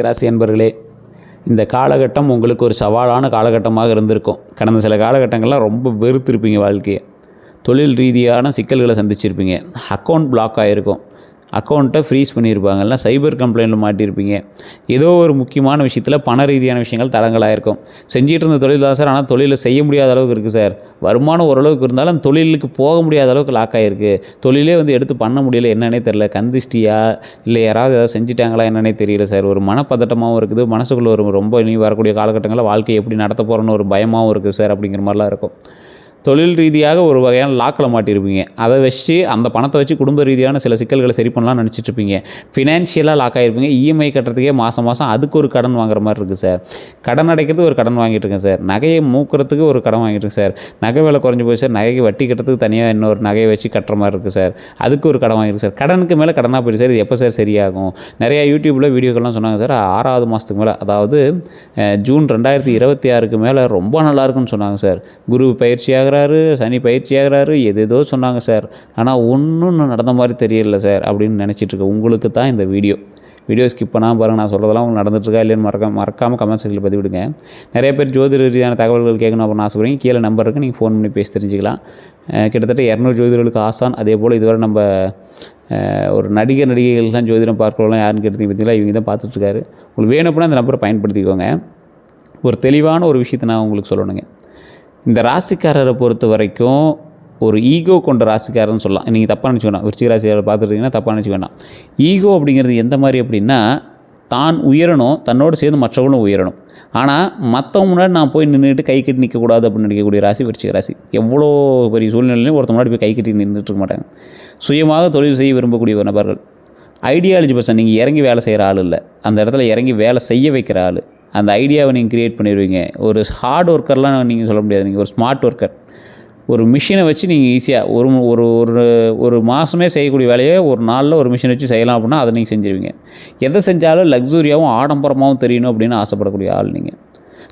ராசி அன்பர்களே, இந்த காலகட்டம் உங்களுக்கு ஒரு சவாலான காலகட்டமாக இருந்திருக்கும். கடந்த சில காலகட்டங்கள்லாம் ரொம்ப வெறுத்திருப்பீங்க வாழ்க்கையை. தொழில் ரீதியான சிக்கல்களை சந்திச்சிருப்பீங்க. அக்கௌண்ட் பிளாக் ஆகிருக்கும். அக்கௌண்ட்டை ஃப்ரீஸ் பண்ணியிருப்பாங்க. இல்லைனா சைபர் கம்ப்ளைண்ட்டில் மாட்டியிருப்பீங்க. ஏதோ ஒரு முக்கியமான விஷயத்தில் பண ரீதியான விஷயங்கள் தடங்கலாயிருக்கும். செஞ்சிகிட்டு இருந்த தொழில் தான் சார், ஆனால் தொழிலை செய்ய முடியாத அளவுக்கு இருக்குது சார். வருமானம் ஓரளவுக்கு இருந்தாலும் அந்த தொழிலுக்கு போக முடியாத அளவுக்கு லாக் ஆகிருக்கு. தொழிலே எடுத்து பண்ண முடியல, என்னன்னே தெரில. கந்திஷ்டியா இல்லை யாராவது ஏதாவது செஞ்சிட்டாங்களா என்னன்னே தெரியல சார். ஒரு மனப்பதட்டமாகவும் இருக்குது. மனசுக்குள்ளே ரொம்ப இனி வரக்கூடிய காலகட்டங்களில் வாழ்க்கையை எப்படி நடத்த போகிறோன்னு ஒரு பயமாகவும் இருக்குது சார் அப்படிங்கிற மாதிரிலாம் இருக்கும். தொழில் ரீதியாக ஒரு வகையான லாக்கில் மாட்டியிருப்பீங்க. அதை வச்சு அந்த பணத்தை வச்சு குடும்ப ரீதியான சில சிக்கல்களை சரி பண்ணலாம்னு நினச்சிட்ருப்பீங்க. ஃபினான்ஷியலாக லாக் ஆகிருப்பீங்க. இஎம்ஐ கட்டுறதுக்கே மாதம் அதுக்கு ஒரு கடன் வாங்குற மாதிரி இருக்குது சார். கடன் அடைக்கிறதுக்கு ஒரு கடன் வாங்கிட்டுருக்கேன் சார். நகையை மூக்கிறதுக்கு ஒரு கடன் வாங்கிட்டுருக்கேன் சார். நகை விலை குறைஞ்சி போய் சார், நகைக்கு வட்டி கட்டுறதுக்கு தனியாக இன்னொரு நகையை வச்சு கட்டுற மாதிரி இருக்குது சார். அதுக்கு ஒரு கடன் வாங்கியிருக்கு சார். கடனுக்கு மேலே கடனாக போயிடுது சார். இது எப்போ சார் சரியாகும்? நிறையா யூடியூப்பில் வீடியோக்கள்லாம் சொன்னாங்க சார். 6வது மாதத்துக்கு மேலே, அதாவது ஜூன் 2026க்கு மேலே ரொம்ப நல்லாயிருக்குன்னு சொன்னாங்க சார். குரு பயிற்சியாக சனி பயிற்சி ஆகிறாரு, ஏதேதோ சொன்னாங்க சார். ஆனால் ஒன்றும் நடந்த மாதிரி தெரியல சார் அப்படின்னு நினச்சிட்ருக்கேன். உங்களுக்கு தான் இந்த வீடியோ ஸ்கிப் பண்ணாமல் பாருங்கள். நான் சொல்கிறதெல்லாம் உங்களுக்கு நடந்துட்டுருக்கா இல்லைன்னு மறக்காமல் கமெண்ட் செக்ஷனில் பதிவிடுங்க. நிறைய பேர் ஜோதிட ரீதியான தகவல்கள் கேட்கணும் அப்படின்னு ஆசைப்படுறீங்க. கீழே நம்பர் இருக்குது, நீங்கள் ஃபோன் பண்ணி பேசி தெரிஞ்சுக்கலாம். கிட்டத்தட்ட 200 ஜோதிடர்களுக்கு ஆசான். அதே போல் இதுவரை நம்ம ஒரு நடிகைகள்லாம் ஜோதிடம் பார்க்கலாம் யாருன்னு கேட்டீங்க பார்த்தீங்களா, இவங்க தான் பார்த்துட்ருக்காரு. உங்களுக்கு வேணும் அப்படின்னா அந்த நம்பரை பயன்படுத்திக்கோங்க. ஒரு தெளிவான ஒரு விஷயத்தை நான் உங்களுக்கு சொல்லணுங்க. இந்த ராசிக்காரரை பொறுத்த வரைக்கும் ஒரு ஈகோ கொண்ட ராசிக்காரன்னு சொல்லலாம். நீங்கள் தப்பாக நினச்சி வேணாம். விருச்சிக ராசிக்காரரை பார்த்துருந்தீங்கன்னா தப்பாக நினச்சி வேணாம். ஈகோ அப்படிங்கிறது எந்த மாதிரி அப்படின்னா, தான் உயரணும், தன்னோடு சேர்ந்து மற்றவங்களும் உயரணும். ஆனால் மற்றவங்க முன்னாடி நான் போய் நின்றுட்டு கை கட்டி நிற்கக்கூடாது அப்படின்னு நினைக்கக்கூடிய ராசி விருச்சிக ராசி. எவ்வளோ பெரிய சூழ்நிலையிலையும் ஒருத்த முன்னாடி போய் கை கட்டி நின்றுட்டு இருக்க மாட்டாங்க. சுயமாக தொழில் செய்ய விரும்பக்கூடிய நபர்கள். Ideology person. நீங்கள் இறங்கி வேலை செய்கிற ஆள் இல்லை, அந்த இடத்துல இறங்கி வேலை செய்ய வைக்கிற ஆள். அந்த ஐடியாவை நீங்கள் க்ரியேட் பண்ணிடுவீங்க. ஒரு ஹார்ட் ஒர்க்கர்லாம் நீங்கள் சொல்ல முடியாது. நீங்கள் ஒரு ஸ்மார்ட் ஒர்க்கர். ஒரு மிஷினை வச்சு நீங்கள் ஈஸியாக ஒரு ஒரு ஒரு மாதமே செய்யக்கூடிய வேலையை ஒரு நாளில் ஒரு மிஷினை வச்சு செய்யலாம் அப்படின்னா அதை நீங்கள் செஞ்சுருவீங்க. எதை செஞ்சாலும் லக்ஸூரியாகவும் ஆடம்பரமாகவும் தெரியணும் அப்படின்னு ஆசைப்படக்கூடிய ஆள் நீங்கள்.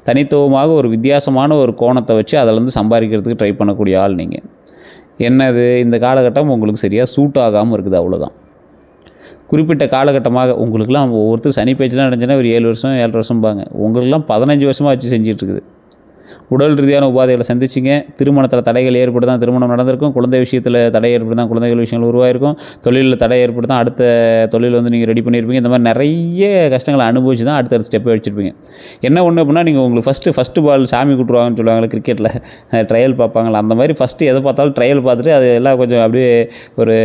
தனித்துவமாக ஒரு வித்தியாசமான ஒரு கோணத்தை வச்சு அதிலேருந்து சம்பாதிக்கிறதுக்கு ட்ரை பண்ணக்கூடிய ஆள் நீங்கள். என்னது, இந்த காலகட்டம் உங்களுக்கு சரியாக சூட் ஆகாமல் இருக்குது, அவ்வளோதான். குறிப்பிட்ட காலகட்டமாக உங்களுக்குலாம் ஒவ்வொருத்தர் சனி பேச்செலாம் நடந்துச்சுன்னா ஒரு 7 வருஷம் 7 வருஷம்பாங்க. உங்களுக்குலாம் 15 வருஷமாக வச்சு செஞ்சிட்ருக்குது. உடல் ரீதியான உபாதைகளை சந்திச்சிங்க. திருமணத்தில் தடைகள் ஏற்பட்டு தான் திருமணம் நடந்திருக்கும். குழந்தை விஷயத்தில் தடை ஏற்பட்டு தான் குழந்தைகள் விஷயங்கள் உருவாயிருக்கும். தொழிலில் தடை ஏற்பட்டு தான் அடுத்த தொழில் நீங்கள் ரெடி பண்ணியிருப்பீங்க. இந்த மாதிரி நிறைய கஷ்டங்களை அனுபவிச்சு தான் அடுத்த ஸ்டெப்பை வச்சுருப்பீங்க. என்ன ஒன்று அப்படின்னா, நீங்கள் உங்களுக்கு ஃபஸ்ட்டு பால் சாமி கூட்டுருவாங்கன்னு சொல்லுவாங்களே கிரிக்கெட்டில், ட்ரையல் பார்ப்பாங்களா, அந்த மாதிரி ஃபஸ்ட்டு எதை பார்த்தாலும் ட்ரையல் பார்த்துட்டு அது எல்லாம் கொஞ்சம் அப்படியே ஒரு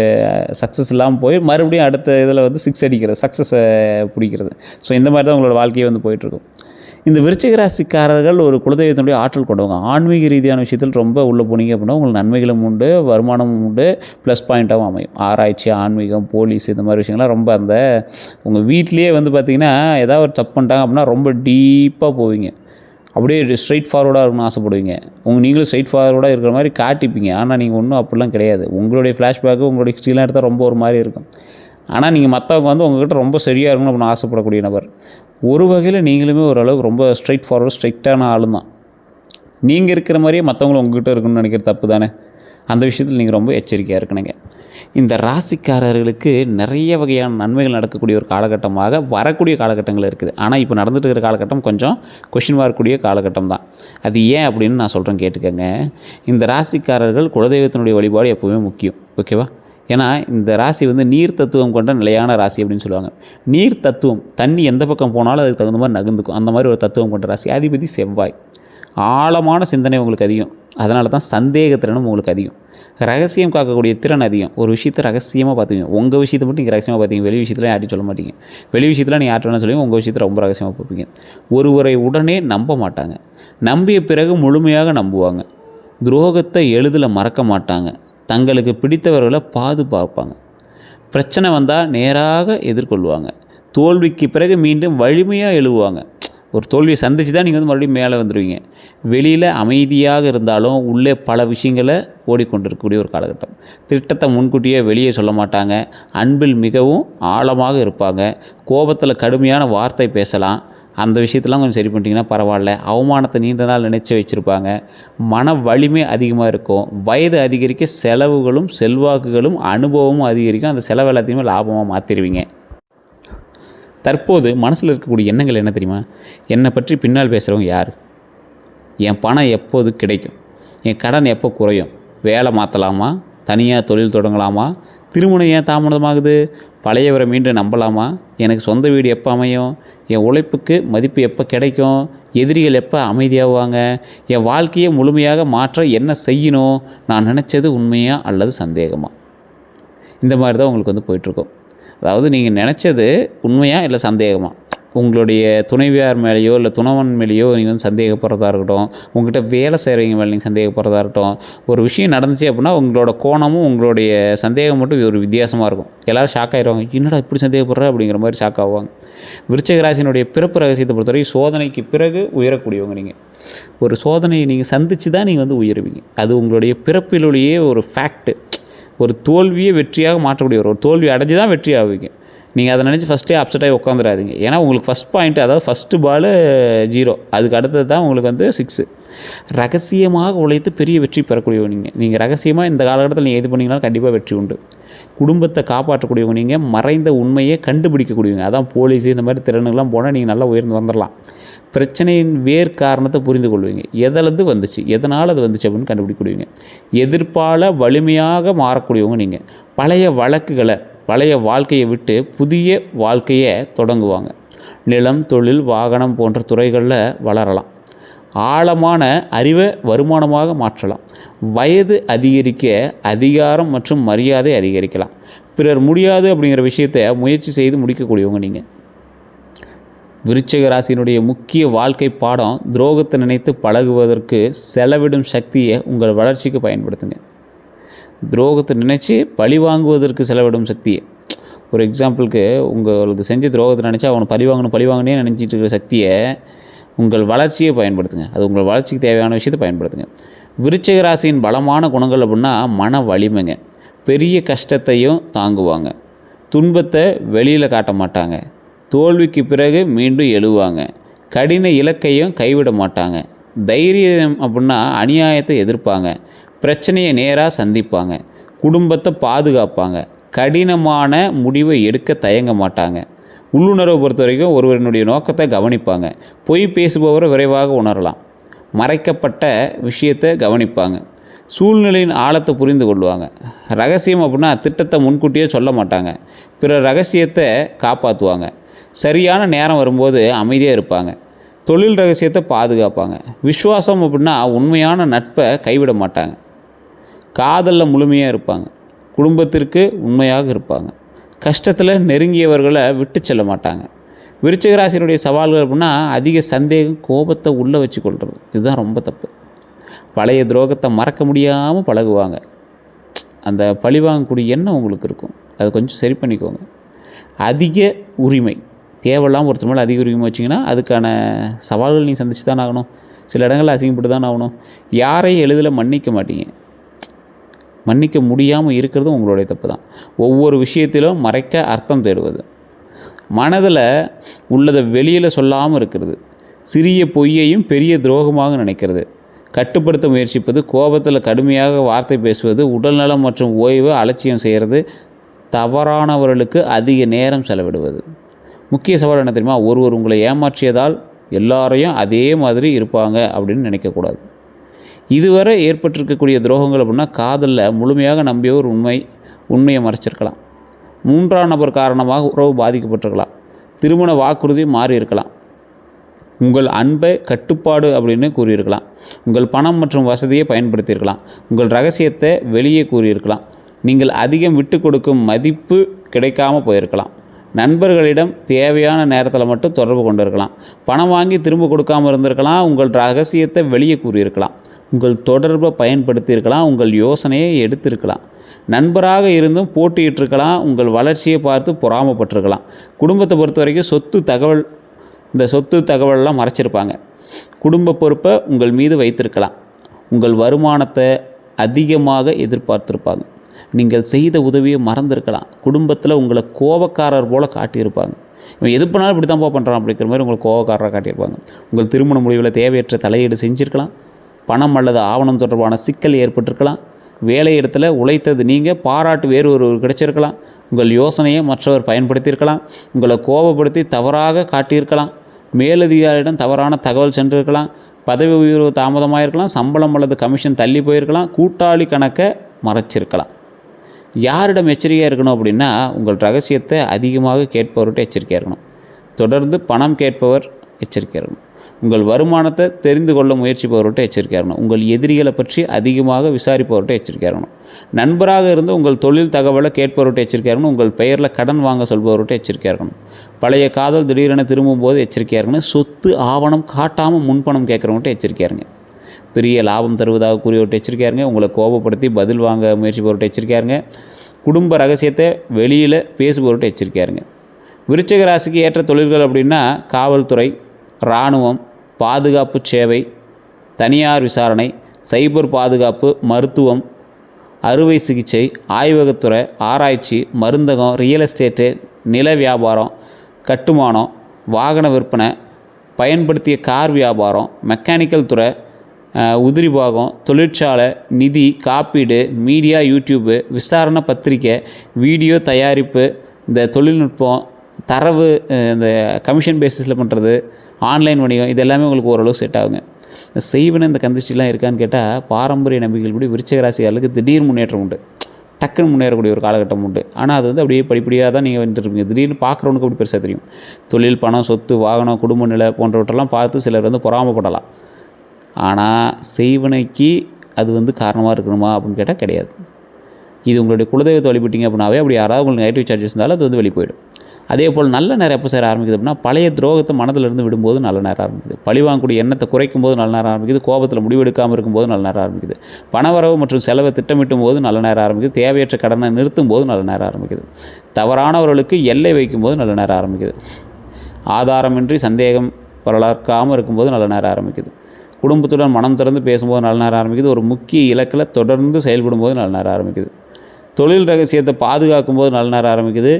சக்ஸஸ் இல்லாமல் போய் மறுபடியும் அடுத்த இதில் 6 அடிக்கிறது, சக்ஸஸை பிடிக்கிறது. ஸோ இந்த மாதிரி தான் உங்களோட வாழ்க்கையை போயிட்டுருக்கும். இந்த விருச்சிக ராசிக்காரர்கள் ஒரு குலதெய்வத்தினுடைய ஆற்றல் கொண்டவங்க. ஆன்மீக ரீதியான விஷயத்தில் ரொம்ப உள்ளே போனீங்க அப்படின்னா உங்களுக்கு நன்மைகளும் உண்டு, வருமானமும் உண்டு, ப்ளஸ் பாயிண்ட்டாகவும் அமையும். ஆராய்ச்சி, ஆன்மீகம், போலீஸ், இந்த மாதிரி விஷயங்கள்லாம் ரொம்ப அந்த உங்கள் வீட்லேயே பார்த்திங்கன்னா ஏதாவது ஒரு தப்பு பண்ணிட்டாங்க அப்படின்னா ரொம்ப டீப்பாக போவீங்க. அப்படியே ஸ்ட்ரைட் ஃபார்வர்டாக இருக்கணும்னு ஆசைப்படுவீங்க. நீங்களும் ஸ்ட்ரைட் ஃபார்வர்டாக இருக்கிற மாதிரி காட்டிப்பீங்க. ஆனால் நீங்கள் ஒன்றும் அப்படிலாம் கிடையாது. உங்களுடைய ஃப்ளாஷ்பேக்கு உங்களுடைய ஹிஸ்ட்ரிலாம் எடுத்தால் ரொம்ப ஒரு மாதிரி இருக்கும். ஆனால் நீங்கள் மற்றவங்க உங்கள்கிட்ட ரொம்ப சரியாக இருக்கணும் அப்படின்னு ஆசைப்படக்கூடிய நபர். ஒரு வகையில் நீங்களுமே ஓரளவுக்கு ரொம்ப ஸ்ட்ரைட் ஃபார்வர்டு, ஸ்ட்ரிக்டான ஆளும் தான். நீங்கள் இருக்கிற மாதிரியே மற்றவங்களும் உங்கள்கிட்ட இருக்கணும்னு நினைக்கிற தப்பு தானே. அந்த விஷயத்தில் நீங்கள் ரொம்ப எச்சரிக்கையாக இருக்கணுங்க. இந்த ராசிக்காரர்களுக்கு நிறைய வகையான நன்மைகள் நடக்கக்கூடிய ஒரு காலகட்டமாக வரக்கூடிய காலகட்டங்கள் இருக்குது. ஆனால் இப்போ நடந்துட்டு இருக்கிற காலகட்டம் கொஞ்சம் கொஷின் மார்க்கக்கூடிய காலகட்டம் தான். அது ஏன் அப்படின்னு நான் சொல்கிறேன், கேட்டுக்கங்க. இந்த ராசிக்காரர்கள் குலதெய்வத்தினுடைய வழிபாடு எப்போவுமே முக்கியம், ஓகேவா? ஏன்னா இந்த ராசி நீர் தத்துவம் கொண்ட நிலையான ராசி அப்படின்னு சொல்லுவாங்க. நீர் தத்துவம், தண்ணி எந்த பக்கம் போனாலும் அதுக்கு தகுந்த மாதிரி நகர்ந்துக்கும். அந்த மாதிரி ஒரு தத்துவம் கொண்ட ராசி. அதிபதி செவ்வாய். ஆழமான சிந்தனை உங்களுக்கு அதிகம். அதனால தான் சந்தேகத்திறனும் உங்களுக்கு அதிகம். ரகசியம் காக்கக்கூடிய திறன் அதிகம். ஒரு விஷயத்தை ரகசியமாக பார்த்துங்க. உங்கள் விஷயத்தை மட்டும் நீங்கள் ரகசியமாக பார்த்தீங்க. வெளி விஷயத்தில் யார்ட்டையும் சொல்ல மாட்டீங்க. வெளி விஷயத்தில் நீங்கள் யார்ட்ட வேணாலும் சொல்லுவீங்க. உங்கள் விஷயத்தில் ரொம்ப ரகசியமாக பார்ப்பீங்க. ஒருவரை உடனே நம்ப மாட்டாங்க. நம்பிய பிறகு முழுமையாக நம்புவாங்க. துரோகத்தை எளிதில் மறக்க மாட்டாங்க. தங்களுக்கு பிடித்தவர்களை பாதுகாப்பாங்க. பிரச்சனை வந்தால் நேராக எதிர்கொள்வாங்க. தோல்விக்கு பிறகு மீண்டும் வலிமையாக எழுவுவாங்க. ஒரு தோல்வியை சந்தித்து தான் நீங்கள் மறுபடியும் மேலே வந்துடுவீங்க. வெளியில் அமைதியாக இருந்தாலும் உள்ளே பல விஷயங்களை ஓடிக்கொண்டிருக்கக்கூடிய ஒரு காலகட்டம். திட்டத்தை முன்கூட்டியே வெளியே சொல்ல மாட்டாங்க. அன்பில் மிகவும் ஆழமாக இருப்பாங்க. கோபத்தில் கடுமையான வார்த்தை பேசலாம். அந்த விஷயத்தெல்லாம் கொஞ்சம் சரி பண்ணிட்டீங்கன்னா பரவாயில்ல. அவமானத்தை நீண்ட நாள் நினைச்சு வச்சுருப்பாங்க. மன வலிமை அதிகமாக இருக்கும். வயது அதிகரிக்க செலவுகளும் செல்வாக்குகளும் அனுபவமும் அதிகரிக்கும். அந்த செலவு எல்லாத்தையுமே லாபமாக மாற்றிடுவீங்க. தற்போது மனசில் இருக்கக்கூடிய எண்ணங்கள் என்ன தெரியுமா? என்னை பற்றி பின்னால் பேசுகிறவங்க யார்? என் பணம் எப்போது கிடைக்கும்? என் கடன் எப்போ குறையும்? வேலை மாற்றலாமா? தனியாக தொழில் தொடங்கலாமா? திருமணம் ஏன் தாமதமாகுது? பழையவரை மீண்டும் நம்பலாமா? எனக்கு சொந்த வீடு எப்போ அமையும்? என் உழைப்புக்கு மதிப்பு எப்போ கிடைக்கும்? எதிரிகள் எப்போ அமைதியாகுவாங்க? என் வாழ்க்கையை முழுமையாக மாற்ற என்ன செய்யணும்? நான் நினச்சது உண்மையா அல்லது சந்தேகமா? இந்த மாதிரி தான் உங்களுக்கு வந்து போயிட்டுருக்கும். அதாவது நீங்கள் நினச்சது உண்மையா இல்லை சந்தேகமா? உங்களுடைய துணைவியார் மேலேயோ இல்லை துணவன் மேலேயோ நீங்கள் வந்து சந்தேகப்படுறதா இருக்கட்டும், உங்கள்கிட்ட வேலை செய்கிறவங்க மேலே நீங்கள் சந்தேகப்படுறதா இருக்கட்டும், ஒரு விஷயம் நடந்துச்சு அப்படின்னா உங்களோட கோணமும் உங்களுடைய சந்தேகம் மட்டும் ஒரு வித்தியாசமாக இருக்கும். எல்லோரும் ஷாக் ஆகிடுவாங்க, என்னடா இப்படி சந்தேகப்படுற அப்படிங்கிற மாதிரி ஷாக் ஆகுவாங்க. விருச்சிக ராசியினுடைய பிறப்பு ரகசியத்தை பொறுத்தவரை சோதனைக்கு பிறகு உயரக்கூடியவங்க நீங்கள். ஒரு சோதனையை நீங்கள் சந்தித்து தான் நீங்கள் வந்து உயருவீங்க. அது உங்களுடைய பிறப்பிலுடைய ஒரு ஃபேக்ட்டு. ஒரு தோல்வியை வெற்றியாக மாற்றக்கூடிய ஒரு தோல்வி அடைஞ்சு தான் வெற்றி ஆகுவீங்க. நீங்கள் அதை நினச்சி ஃபஸ்ட்டே அப்செட் ஆகி உட்காந்துடாதீங்க. ஏன்னா உங்களுக்கு ஃபஸ்ட் பாயிண்ட்டு, அதாவது ஃபஸ்ட்டு பாலு 0, அதுக்கு அடுத்தது தான் உங்களுக்கு வந்து 6. ரகசியமாக உழைத்து பெரிய வெற்றி பெறக்கூடியவங்க நீங்கள். ரகசியமாக இந்த காலகட்டத்தில் நீங்கள் எது பண்ணிங்கனாலும் கண்டிப்பாக வெற்றி உண்டு. குடும்பத்தை காப்பாற்றக்கூடியவங்க நீங்கள். மறைந்த உண்மையை கண்டுபிடிக்கக்கூடியவங்க. அதான் போலீஸு இந்த மாதிரி திறனுக்கெல்லாம் போனால் நீங்கள் நல்லா உயர்ந்து வந்துடலாம். பிரச்சனையின் வேர் காரணத்தை புரிந்து கொள்வீங்க. எதிலேருந்து வந்துச்சு, எதனால் அது வந்துச்சு அப்படின்னு கண்டுபிடிக்கக்கூடியவங்க. எதிர்ப்பால் வலிமையாக மாறக்கூடியவங்க நீங்கள். பழைய வழக்குகளை, பழைய வாழ்க்கையை விட்டு புதிய வாழ்க்கையை தொடங்குவாங்க. நிலம், தொழில், வாகனம் போன்ற துறைகளில் வளரலாம். ஆழமான அறிவை வருமானமாக மாற்றலாம். வயது அதிகரிக்க அதிகாரம் மற்றும் மரியாதை அதிகரிக்கலாம். பிறர் முடியாது அப்படிங்கிற விஷயத்தை முயற்சி செய்து முடிக்கக்கூடியவங்க நீங்கள். விருச்சிக ராசியினுடைய முக்கிய வாழ்க்கை பாடம் துரோகத்தை நினைத்து பழகுவதற்கு செலவிடும் சக்தியை உங்கள் வளர்ச்சிக்கு பயன்படுத்துங்க. துரோகத்தை நினச்சி பழி வாங்குவதற்கு செலவிடும் சக்தியை, ஒரு எக்ஸாம்பிளுக்கு உங்களுக்கு செஞ்ச துரோகத்தை நினச்சி அவனை பழி வாங்கணுன்னே நினச்சிட்டு இருக்கிற சக்தியை உங்கள் வளர்ச்சியை பயன்படுத்துங்க. அது உங்கள் வளர்ச்சிக்கு தேவையான விஷயத்தை பயன்படுத்துங்க. விருச்சிக ராசியின் பலமான குணங்கள் அப்படின்னா மன வலிமைங்க. பெரிய கஷ்டத்தையும் தாங்குவாங்க. துன்பத்தை வெளியில் காட்ட மாட்டாங்க. தோல்விக்கு பிறகு மீண்டும் எழுவாங்க. கடின இலக்கையும் கைவிட மாட்டாங்க. தைரியம் அப்படின்னா அநியாயத்தை எதிர்ப்பாங்க. பிரச்சனையை நேராக சந்திப்பாங்க. குடும்பத்தை பாதுகாப்பாங்க. கடினமான முடிவை எடுக்க தயங்க மாட்டாங்க. உள்ளுணர்வை பொறுத்த வரைக்கும் ஒருவரினுடைய நோக்கத்தை கவனிப்பாங்க. பொய் பேசுபவரை விரைவாக உணரலாம். மறைக்கப்பட்ட விஷயத்தை கவனிப்பாங்க. சூழ்நிலையின் ஆழத்தை புரிந்து கொள்வாங்க. ரகசியம் அப்படின்னா திட்டத்தை முன்கூட்டியே சொல்ல மாட்டாங்க. பிற ரகசியத்தை காப்பாற்றுவாங்க. சரியான நேரம் வரும்போது அமைதியாக இருப்பாங்க. தொழில் ரகசியத்தை பாதுகாப்பாங்க. விசுவாசம் அப்படின்னா உண்மையான நட்பை கைவிட மாட்டாங்க. காதலில் முழுமையாக இருப்பாங்க. குடும்பத்திற்கு உண்மையாக இருப்பாங்க. கஷ்டத்தில் நெருங்கியவர்களை விட்டு செல்ல மாட்டாங்க. விருச்சிக ராசியினுடைய சவால்கள் அப்படின்னா அதிக சந்தேகம், கோபத்தை உள்ளே வச்சு கொள்வது. இதுதான் ரொம்ப தப்பு. பழைய துரோகத்தை மறக்க முடியாமல் பழகுவாங்க. அந்த பழி வாங்கக்கூடிய எண்ணம் உங்களுக்கு இருக்கும். அது கொஞ்சம் சரி பண்ணிக்கோங்க. அதிக உரிமை, தேவையில்லாமல் ஒருத்தர் மேலே அதிக உரிமை வச்சிங்கன்னா அதுக்கான சவால்கள் நீங்கள் சந்திச்சு தான் ஆகணும். சில இடங்களில் அசிங்கப்பட்டு தான் ஆகணும். யாரையும் எளிதில் மன்னிக்க மாட்டீங்க. மன்னிக்க முடியாமல் இருக்கிறதும் உங்களுடைய தப்பு தான். ஒவ்வொரு விஷயத்திலும் மறைக்க அர்த்தம் தேடுவது. மனதில் உள்ளதை வெளியில் சொல்லாமல் இருக்கிறது. சிறிய பொய்யையும் பெரிய துரோகமாக நினைக்கிறது. கட்டுப்படுத்த முயற்சிப்பது. கோபத்தில் கடுமையாக வார்த்தை பேசுவது. உடல்நலம் மற்றும் ஓய்வு அலட்சியம் செய்கிறது. தவறானவர்களுக்கு அதிக நேரம் செலவிடுவது. முக்கிய சவால் என்ன தெரியுமா? ஒருவர் உங்களை ஏமாற்றியதால் எல்லாரையும் அதே மாதிரி இருப்பாங்க அப்படின்னு நினைக்கக்கூடாது. இதுவரை ஏற்பட்டிருக்கக்கூடிய துரோகங்கள் அப்படின்னா காதலில் முழுமையாக நம்பிய ஒரு உண்மையை மறைச்சிருக்கலாம். 3ஆம் நபர் காரணமாக உறவு பாதிக்கப்பட்டிருக்கலாம். திருமண வாக்குறுதி மாறி இருக்கலாம். உங்கள் அன்பை கட்டுப்பாடு அப்படின்னு கூறியிருக்கலாம். உங்கள் பணம் மற்றும் வசதியை பயன்படுத்தியிருக்கலாம். உங்கள் ரகசியத்தை வெளியே கூறியிருக்கலாம். நீங்கள் அதிகம் விட்டு கொடுக்கும் மதிப்பு கிடைக்காமல் போயிருக்கலாம். நண்பர்களிடம் தேவையான நேரத்தில் மட்டும் தொடர்பு கொண்டு இருக்கலாம். பணம் வாங்கி திரும்ப கொடுக்காமல் இருந்திருக்கலாம். உங்கள் ரகசியத்தை வெளியே கூறியிருக்கலாம். உங்கள் தொடர்பை பயன்படுத்தியிருக்கலாம். உங்கள் யோசனையை எடுத்திருக்கலாம். நண்பராக இருந்தும் போட்டியிட்டிருக்கலாம். உங்கள் வளர்ச்சியை பார்த்து பொறாமப்பட்டிருக்கலாம். குடும்பத்தை பொறுத்த வரைக்கும் இந்த சொத்து தகவலெல்லாம் மறைச்சிருப்பாங்க. குடும்ப பொறுப்பை உங்கள் மீது வைத்திருக்கலாம். உங்கள் வருமானத்தை அதிகமாக எதிர்பார்த்துருப்பாங்க. நீங்கள் செய்த உதவியை மறந்துருக்கலாம். குடும்பத்தில் உங்களை கோபக்காரர் போல் காட்டியிருப்பாங்க. இவன் எது பண்ணாலும் இப்படி தான் பண்ணுறான் அப்படிங்கிற மாதிரி உங்களை கோபக்காரராக காட்டியிருப்பாங்க. உங்கள் திருமண முடிவில் தேவையற்ற தலையீடு செஞ்சுருக்கலாம். பணம் அல்லது ஆவணம் தொடர்பான சிக்கல் ஏற்பட்டிருக்கலாம். வேலை இடத்துல உழைத்தது நீங்கள் பாராட்டு வேறு ஒருவர் கிடைச்சிருக்கலாம். உங்கள் யோசனையை மற்றவர் பயன்படுத்தியிருக்கலாம், உங்களை கோபப்படுத்தி தவறாக காட்டியிருக்கலாம், மேலதிகாரியிடம் தவறான தகவல் சென்றிருக்கலாம், பதவி உயர்வு தாமதமாக இருக்கலாம், சம்பளம் அல்லது கமிஷன் தள்ளி போயிருக்கலாம், கூட்டாளி கணக்கை மறைச்சிருக்கலாம். யாரிடம் எச்சரிக்கையாக இருக்கணும் அப்படின்னா, உங்கள் ரகசியத்தை அதிகமாக கேட்பவர்கிட்ட எச்சரிக்கையாக இருக்கணும். தொடர்ந்து பணம் கேட்பவர் எச்சரிக்கையாக இருக்கணும். உங்கள் வருமானத்தை தெரிந்து கொள்ள முயற்சிப்பவர்கிட்ட எச்சரிக்கையாக இருக்கணும். உங்கள் எதிரிகளை பற்றி அதிகமாக விசாரிப்பவர்கிட்ட எச்சரிக்கையாக இருக்கணும். நண்பராக இருந்து உங்கள் தொழில் தகவலை கேட்பவர்கிட்ட எச்சரிக்கையாக இருக்கணும். உங்கள் பெயரில் கடன் வாங்க சொல்பவர்கிட்ட எச்சரிக்கையாக இருக்கணும். பழைய காதல் திடீரென திரும்பும்போது எச்சரிக்கையாக இருக்கணும். சொத்து ஆவணம் காட்டாமல் முன்பணம் கேட்குறவங்கள்ட்ட எச்சரிக்கையாக இருங்க. பெரிய லாபம் தருவதாக கூறியவர்கிட்ட எச்சரிக்கையாக இருங்க. உங்களை கோபப்படுத்தி பதில் வாங்க முயற்சிப்பவர்கிட்ட எச்சரிக்கையாக இருங்க. குடும்ப ரகசியத்தை வெளியில் பேசுபவர்கிட்ட எச்சரிக்கையாக இருங்க. விருச்சிக ராசிக்கு ஏற்ற தொழில்கள் அப்படின்னா காவல்துறை, இராணுவம், பாதுகாப்பு சேவை, தனியார் விசாரணை, சைபர் பாதுகாப்பு, மருத்துவம், அறுவை சிகிச்சை, ஆய்வகத்துறை, ஆராய்ச்சி, மருந்தகம், ரியல் எஸ்டேட்டு, நில வியாபாரம், கட்டுமானம், வாகன விற்பனை, பயன்படுத்திய கார் வியாபாரம், மெக்கானிக்கல் துறை, உதிரி பாகம், தொழிற்சாலை, நிதி, காப்பீடு, மீடியா, யூடியூப்பு, விசாரணை பத்திரிக்கை, வீடியோ தயாரிப்பு, இந்த தொழில்நுட்பம், தரவு, இந்த கமிஷன் பேசிஸில் பண்ணுறது, ஆன்லைன் வணிகம், இது எல்லாமே உங்களுக்கு ஓரளவு செட் ஆகுங்க. இந்த செய்வன இந்த கந்திஷ்டிலாம் இருக்கான்னு கேட்டால், பாரம்பரிய நம்பிக்கைகள் படி விருச்சிக ராசியாளுக்கு திடீர் முன்னேற்றம் உண்டு. டக்குன்னு முன்னேறக்கூடிய ஒரு காலகட்டம் உண்டு. ஆனால் அது வந்து அப்படியே படிப்படியாக தான் நீங்கள் வந்துட்டுருப்பீங்க. திடீர்னு பார்க்குறவனுக்கு அப்படி பெருசாக தெரியும். தொழில், பணம், சொத்து, வாகனம், குடும்ப நிலை போன்றவற்றெல்லாம் பார்த்து சிலர் வந்து பொறாமப்படலாம். ஆனால் செய்வனைக்கு அது வந்து காரணமாக இருக்கணுமா அப்படின்னு கேட்டால் கிடையாது. இது உங்களுடைய குலதெய்வத்தை வழிபட்டீங்க அப்படின்னாவே அப்படி யாராவது உங்களுக்கு நெகட்டிவ் சார்ஜஸ் இருந்தாலும் அது வந்து வெளியே போயிடும். அதே போல் நல்ல நேரம் எப்போ சேர ஆரம்பிக்குது அப்படின்னா, பழைய துரோகத்தை மனதிலிருந்து விடும்போது நல்ல நேரம் ஆரம்பிக்குது. பழிவாங்கக்கூடிய எண்ணத்தை குறைக்கும் போது நல்ல நேரம் ஆரம்பிக்குது. கோபத்தில் முடிவெடுக்காமல் இருக்கும்போது நல்ல நேரம் ஆரம்பிக்குது. பணவரவு மற்றும் செலவை திட்டமிட்டும் போது நல்ல நேரம் ஆரம்பிக்குது. தேவையற்ற கடனை நிறுத்தும் போது நல்ல நேரம் ஆரம்பிக்குது. தவறானவர்களுக்கு எல்லை வைக்கும்போது நல்ல நேரம் ஆரம்பிக்குது. ஆதாரமின்றி சந்தேகம் வளர்க்காமல் இருக்கும்போது நல்ல நேரம் ஆரம்பிக்குது. குடும்பத்துடன் மனம் திறந்து பேசும்போது நல்ல நேரம் ஆரம்பிக்குது. ஒரு முக்கிய இலக்கில் தொடர்ந்து செயல்படும் போது நல்ல நேரம் ஆரம்பிக்குது. தொழில் ரகசியத்தை பாதுகாக்கும் போது நல்ல நேரம் ஆரம்பிக்குது.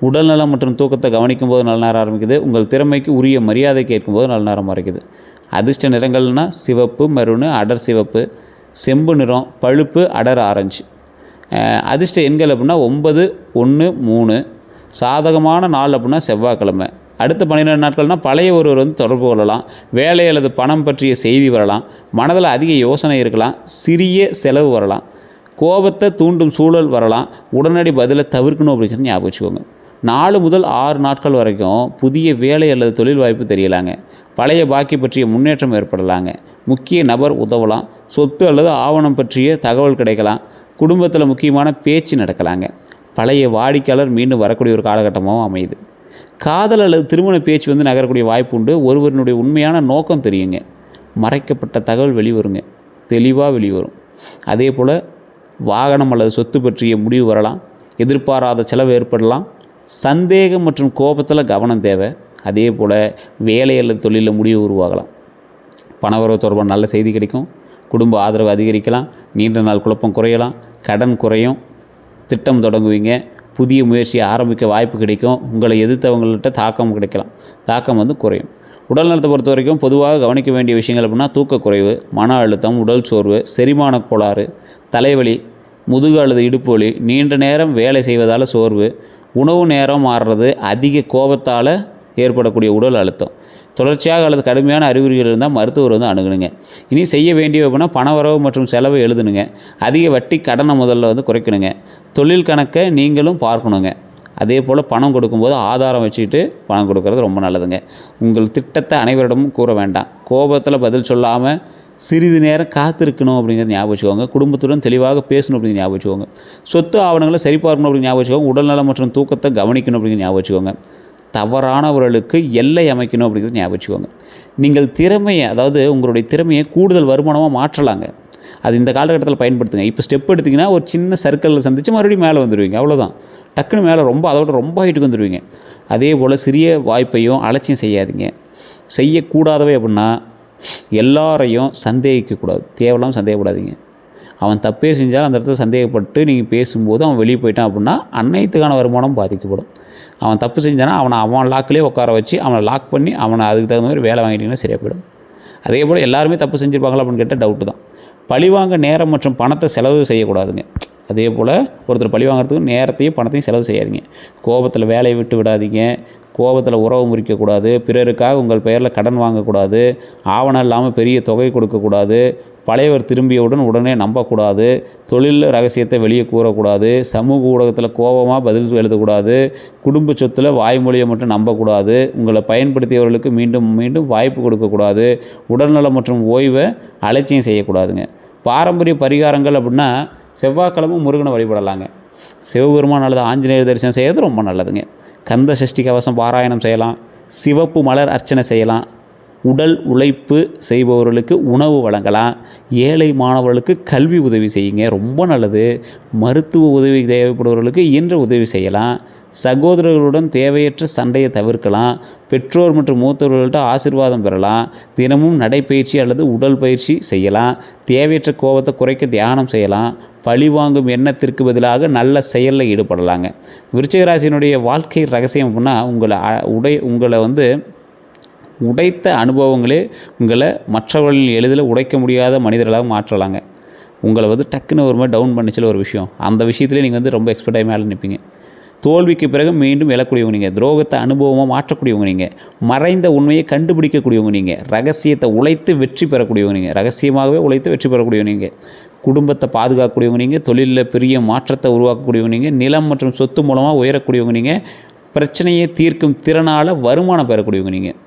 உடல்நலம் மற்றும் தூக்கத்தை கவனிக்கும் போது நல்ல நேரம் ஆரம்பிக்குது. உங்கள் திறமைக்கு உரிய மரியாதை கேட்கும்போது நல்ல நேரம் ஆரம்பிக்குது. அதிர்ஷ்ட நிறங்கள்னால் சிவப்பு, மெரூனு, அடர் சிவப்பு, செம்பு நிறம், பழுப்பு, அடர் ஆரஞ்சு. அதிர்ஷ்ட எண்கள் அப்படின்னா 9, 1, 3. சாதகமான நாள் அப்படின்னா செவ்வாய்க்கிழமை. அடுத்த 12 நாட்கள்னால் பழைய ஒருவர் வந்து தொடர்பு கொள்ளலாம். வேலை அல்லது பணம் பற்றிய செய்தி வரலாம். மனதில் அதிக யோசனை இருக்கலாம். சிறிய செலவு வரலாம். கோபத்தை தூண்டும் சூழல் வரலாம். உடனடி பதிலை தவிர்க்கணும் அப்படிங்கிறது ஞாபகம் வச்சுக்கோங்க. 4 முதல் 6 நாட்கள் வரைக்கும் புதிய வேலை அல்லது தொழில் வாய்ப்பு தெரியலாங்க. பழைய பாக்கி பற்றிய முன்னேற்றம் ஏற்படலாங்க. முக்கிய நபர் உதவலாம். சொத்து அல்லது ஆவணம் பற்றிய தகவல் கிடைக்கலாம். குடும்பத்தில் முக்கியமான பேச்சு நடக்கலாங்க. பழைய வாடிக்கையாளர் மீண்டும் வரக்கூடிய ஒரு காலகட்டமாகவும் அமையுது. காதல் அல்லது திருமண பேச்சு வந்து நகரக்கூடிய வாய்ப்பு உண்டு. ஒருவரினுடைய உண்மையான நோக்கம் தெரியுங்க. மறைக்கப்பட்ட தகவல் வெளிவருங்க, தெளிவாக வெளிவரும். அதே போல் வாகனம் அல்லது சொத்து பற்றிய முடிவு வரலாம். எதிர்பாராத செலவு ஏற்படலாம். சந்தேகம் மற்றும் கோபத்தில் கவனம் தேவை. அதே போல் வேலை அல்லது தொழிலில் முடிவு உருவாகலாம். பணவரவு தொடர்பான நல்ல செய்தி கிடைக்கும். குடும்ப ஆதரவு அதிகரிக்கலாம். நீண்ட நாள் குழப்பம் குறையலாம். கடன் குறையும். திட்டம் தொடங்குவீங்க. புதிய முயற்சியை ஆரம்பிக்க வாய்ப்பு கிடைக்கும். உங்களை எதிர்த்தவங்கள்ட்ட தாக்கம் கிடைக்கலாம். தாக்கம் வந்து குறையும். உடல் நலத்தை பொறுத்த வரைக்கும் பொதுவாக கவனிக்க வேண்டிய விஷயங்கள் அப்படின்னா, தூக்கக்குறைவு, மன அழுத்தம், உடல் சோர்வு, செரிமான கோளாறு, தலைவலி, முதுகு அல்லது இடுப்பு வலி, நீண்ட நேரம் வேலை செய்வதால் சோர்வு, உணவு நேரம் மாறுறது, அதிக கோபத்தால் ஏற்படக்கூடிய உடல் அழுத்தம், தொடர்ச்சியாக அல்லது கடுமையான அறிகுறிகள் இருந்தால் மருத்துவர் வந்து அணுகணுங்க. இனி செய்ய வேண்டிய அப்படின்னா, பணவரவு மற்றும் செலவை எழுதணுங்க. அதிக வட்டி கடனை முதல்ல வந்து குறைக்கணுங்க. தொழில் கணக்கை நீங்களும் பார்க்கணுங்க. அதே போல் பணம் கொடுக்கும்போது ஆதாரம் வச்சுக்கிட்டு பணம் கொடுக்கறது ரொம்ப நல்லதுங்க. உங்கள் திட்டத்தை அனைவரிடமும் கூற வேண்டாம். கோபத்தில் பதில் சொல்லாமல் சிறிது நேரம் காத்திருக்கணும் அப்படிங்கிறது ஞாபகம் வச்சுக்கோங்க. குடும்பத்துடன் தெளிவாக பேசணும் அப்படிங்கிற ஞாபகம் வச்சுக்கோங்க. சொத்து ஆவணங்களை சரிபார்க்கணும் அப்படிங்கிற ஞாபகம் வச்சுக்கோங்க. உடல்நலம் மற்றும் தூக்கத்தை கவனிக்கணும் அப்படிங்கிற ஞாபகம் வச்சுக்கோங்க. தவறானவர்களுக்கு எல்லை அமைக்கணும் அப்படிங்கிறது ஞாபகம் வச்சுக்கோங்க. நீங்கள் திறமையை, அதாவது உங்களுடைய திறமையை கூடுதல் வருமானமாக மாற்றலாங்க. அது இந்த காலகட்டத்தில் பயன்படுத்துங்க. இப்போ ஸ்டெப் எடுத்திங்கன்னா ஒரு சின்ன சர்க்கிளில் சந்தித்து மறுபடியும் மேலே வந்துடுவீங்க. அவ்வளோதான். டக்குன்னு மேலே அதோட ரொம்ப ஹைட்டுக்கு வந்துடுவீங்க. அதே போல் சிறிய வாய்ப்பையும் அலட்சியம் செய்யாதீங்க. செய்யக்கூடாதவை அப்படின்னா, எல்லாரையும் சந்தேகிக்கக்கூடாது. தேவையில்லாமல் சந்தேகப்படாதீங்க. அவன் தப்பே செஞ்சாலும் அந்த இடத்துல சந்தேகப்பட்டு நீங்கள் பேசும்போது அவன் வெளியே போயிட்டான் அப்படின்னா அனைத்துக்கான வருமானம் பாதிக்கப்படும். அவன் தப்பு செஞ்சானா அவன் லாக்கிலே உட்கார வச்சு அவனை லாக் பண்ணி அவனை அதுக்கு தகுந்த மாதிரி வேலை வாங்கிட்டிங்கன்னா சரியாக போயிடும். அதே போல் எல்லாருமே தப்பு செஞ்சுருப்பாங்களா அப்படின்னு கேட்டால் டவுட்டு தான். பழிவாங்க நேரம் மற்றும் பணத்தை செலவு செய்யக்கூடாதுங்க. அதே போல் ஒருத்தர் பழி வாங்குறதுக்கு நேரத்தையும் பணத்தையும் செலவு செய்யாதீங்க. கோபத்தில் வேலையை விட்டு விடாதீங்க. கோபத்தில் உறவு முறிக்கக்கூடாது. பிறருக்காக உங்கள் பெயரில் கடன் வாங்கக்கூடாது. ஆவணம் இல்லாமல் பெரிய தொகை கொடுக்கக்கூடாது. பழையவர் திரும்பியவுடன் உடனே நம்பக்கூடாது. தொழில் ரகசியத்தை வெளியே கூறக்கூடாது. சமூக ஊடகத்தில் கோபமாக பதில் எழுதக்கூடாது. குடும்ப சொத்தில் வாய்மொழியை மட்டும் நம்பக்கூடாது. உங்களை பயன்படுத்தியவர்களுக்கு மீண்டும் மீண்டும் வாய்ப்பு கொடுக்கக்கூடாது. உடல்நலம் மற்றும் ஓய்வை அலட்சியம் செய்யக்கூடாதுங்க. பாரம்பரிய பரிகாரங்கள் அப்படின்னா செவ்வாய்க்கிழமை முருகனை வழிபடலாங்க. சிவபெருமான் அல்லது ஆஞ்சநேயர் தரிசனம் செய்கிறது ரொம்ப நல்லதுங்க. கந்த சஷ்டி கவசம் பாராயணம் செய்யலாம். சிவப்பு மலர் அர்ச்சனை செய்யலாம். உடல் உழைப்பு செய்பவர்களுக்கு உணவு வழங்கலாம். ஏழை மாணவர்களுக்கு கல்வி உதவி செய்யுங்க, ரொம்ப நல்லது. மருத்துவ உதவி தேவைப்படுபவர்களுக்கு இயன்ற உதவி செய்யலாம். சகோதரர்களுடன் தேவையற்ற சண்டையை தவிர்க்கலாம். பெற்றோர் மற்றும் மூத்தவர்கள்ட்ட ஆசீர்வாதம் பெறலாம். தினமும் நடைப்பயிற்சி அல்லது உடல் பயிற்சி செய்யலாம். தேவையற்ற கோபத்தை குறைக்க தியானம் செய்யலாம். பழிவாங்கும் எண்ணத்திற்கு பதிலாக நல்ல செயலில் ஈடுபடலாங்க. விருச்சிக ராசியினுடைய வாழ்க்கை ரகசியம் அப்படின்னா உங்களை உடைத்த அனுபவங்களே உங்களை மற்றவர்களில் எளிதில் உடைக்க முடியாத மனிதர்களாக மாற்றலாங்க. உங்களை டக்குன்னு ஒரு மாதிரி டவுன் பண்ணிச்சில ஒரு விஷயம், அந்த விஷயத்துலேயே நீங்கள் ரொம்ப எக்ஸ்பர்ட்டாக மேலே நிற்பீங்க. தோல்விக்கு பிறகு மீண்டும் எழக்கூடியவங்க நீங்கள். துரோகத்தை அனுபவமாக மாற்றக்கூடியவங்க நீங்கள். மறைந்த உண்மையை கண்டுபிடிக்கக்கூடியவங்க நீங்கள். ரகசியத்தை உழைத்து வெற்றி பெறக்கூடியவங்க நீங்கள். ரகசியமாகவே உழைத்து வெற்றி பெறக்கூடியவங்க நீங்கள். குடும்பத்தை பாதுகாக்கக்கூடியவங்க நீங்கள். தொழிலில் பெரிய மாற்றத்தை உருவாக்கக்கூடியவங்க நீங்கள். நிலம் மற்றும் சொத்து மூலமாக உயரக்கூடியவங்க நீங்கள். பிரச்சனையை தீர்க்கும் திறனால் வருமானம் பெறக்கூடியவங்க நீங்கள்.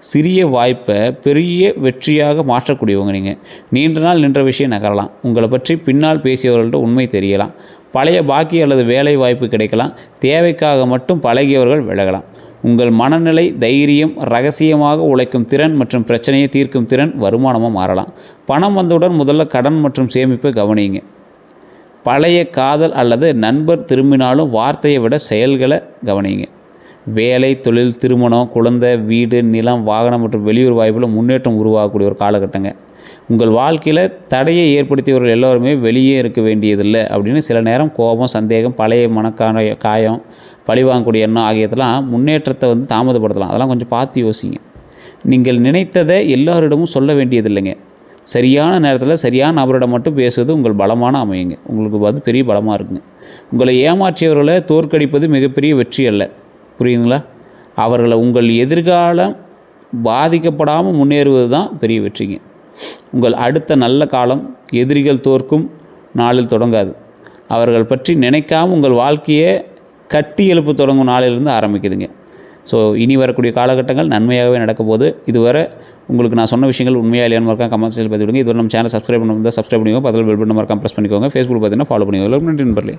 சிறிய வாய்ப்பை பெரிய வெற்றியாக மாற்றக்கூடியவங்க நீங்கள். நீண்ட நாள் நின்ற விஷயம் நகரலாம். உங்களை பற்றி பின்னால் பேசியவர்கள்ட்ட உண்மை தெரியலாம். பழைய பாக்கி அல்லது வேலை வாய்ப்பு கிடைக்கலாம். தேவைக்காக மட்டும் பழகியவர்கள் விலகலாம். உங்கள் மனநிலை, தைரியம், ரகசியமாக உழைக்கும் திறன் மற்றும் பிரச்சனையை தீர்க்கும் திறன் வருமானமாக மாறலாம். பணம் வந்தவுடன் முதல்ல கடன் மற்றும் சேமிப்பை கவனிங்க. பழைய காதல் அல்லது நண்பர் திரும்பினாலும் வார்த்தையை விட செயல்களை கவனிங்க. வேலை, தொழில், திருமணம், குழந்தை, வீடு, நிலம், வாகனம் மற்றும் வெளியூர் வாய்ப்பில் முன்னேற்றம் உருவாகக்கூடிய ஒரு காலகட்டங்க. உங்கள் வாழ்க்கையில் தடையை ஏற்படுத்தியவர்கள் எல்லோருமே வெளியே இருக்க வேண்டியதில்லை அப்படின்னு சில நேரம் கோபம், சந்தேகம், பழைய காயம், பழிவாங்கக்கூடிய எண்ணம் ஆகியதெல்லாம் முன்னேற்றத்தை தாமதப்படுத்தலாம். அதெல்லாம் கொஞ்சம் பார்த்து யோசிங்க. நீங்கள் நினைத்ததை எல்லாரிடமும் சொல்ல வேண்டியதில்லைங்க. சரியான நேரத்தில் சரியான நபரிடம் மட்டும் பேசுவது உங்கள் பலமான அமையுங்க. உங்களுக்கு பெரிய பலமாக இருக்குங்க. உங்களை ஏமாற்றியவர்களை தோற்கடிப்பது மிகப்பெரிய வெற்றி அல்ல, புரியுதுங்களா? அவர்களை உங்கள் எதிர்காலம் பாதிக்கப்படாமல் முன்னேறுவது தான் பெரிய வெற்றிங்க. உங்கள் அடுத்த நல்ல காலம் எதிரிகள் தோற்கும் நாளில் தொடங்காது. அவர்கள் பற்றி நினைக்காமல் உங்கள் வாழ்க்கையை கட்டி எழுப்ப தொடங்கும் நாளிலிருந்து ஆரம்பிக்குதுங்க. ஸோ இனி வரக்கூடிய காலகட்டங்கள் நன்மையாகவே நடக்க போகுது. இதுவரை உங்களுக்கு நான் சொன்ன விஷயங்கள் உண்மையாக இல்லையான்னு மறக்காம கமெண்ட் செக்ஷனில் பதிவிடுங்க. இதுவரை நம்ம சேனல் சப்ஸ்கிரைப் பண்ணும்போது சப்ஸ்கிரைப் பண்ணிக்கோங்க. பதில் பெல் பட்டன் மறக்காம ப்ரெஸ் பண்ணிக்கோங்க. ஃபேஸ்புக் பார்த்தீங்கன்னா ஃபாலோ பண்ணிக்கோங்க. நன்றி நண்பர்களே.